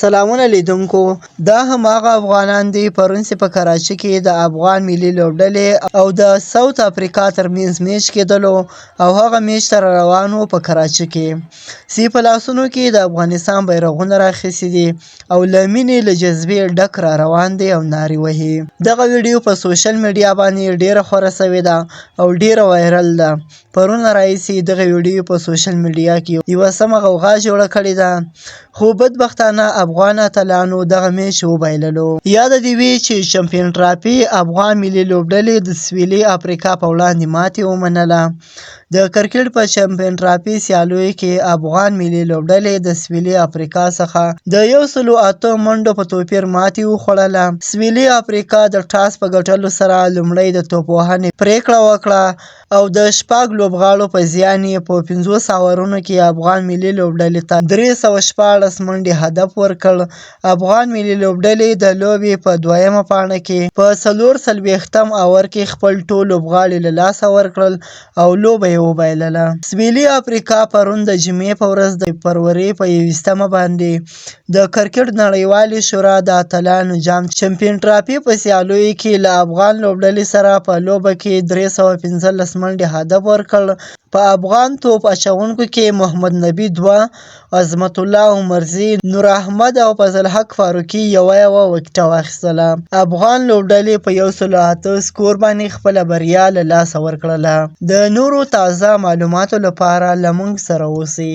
سلامونه لیدونکو، دا هماغه افغانان دي پرون چې په کراچۍ کې د افغان ملي لوبډلې او د ساوت افریقا ترمنځ میچ کېدلو او هغه میچ ته روان وو په کراچۍ کې چې په لاسونو کې د افغانستان بیرغونه راخیستي دي او له مینې له جذبې ډک را روان دي او نارې وهي. دغه ویډیو په سوشل میډیا باندې ډیره خوره سوې ده او ډیره وایرل ده. پرون راهیسې دغه ویډیو په سوشل میډیا کې یوه سمه غوغا جوړه کړې ده، خو بدبختانه افغان اتلانو دغه میچ وبایللو. یاد دې وي چې چمپیون ټرافي افغان ملي لوبډلې د سویلي افریقا په وړاندې ماتې ومنله. د کرکټ په چمپیون ټرافي سیالیو کې افغان ملي لوبډلې د سویلي افریقا څخه د 108 منډو په توپیر ماتې وخوړله. سویلي افریقا د ټاس په ګټلو سره لومړی د توپ وهنې پریکړه وکړه او د شپږ لوبغاړو په زیان یې په 50 اورونو کې افغان ملي لوبډلې ته 314 منډې هدف ورکړ. افغان ملي لوبډلې د لوبې په دویمه پاڼه کې په 44 اور کې خپل ټول لوبغاړي له لاسه ورکړل او لوبه یې وبایلله. سویلي افریقا پرون د جمعې په ورځ د فروری په 21 باندې د کرکټ نړیوالې شورا د اتلانو جام چمپیون ټرافي په سیالیو کې له افغان لوبډلې سره په لوبه کې 315 منډې هدف ورکړ. په افغان توپ اچوونکو کې محمد نبي 2، عظمت الله عمرزي، نور احمد او فضل حق فاروقي یوه وکټه واخیستله. افغان لوبډلې په 108 سکور باندې خپله بریا له لاسه ورکړله. د نورو تازه معلوماتو لپاره له موږ سره اوسئ.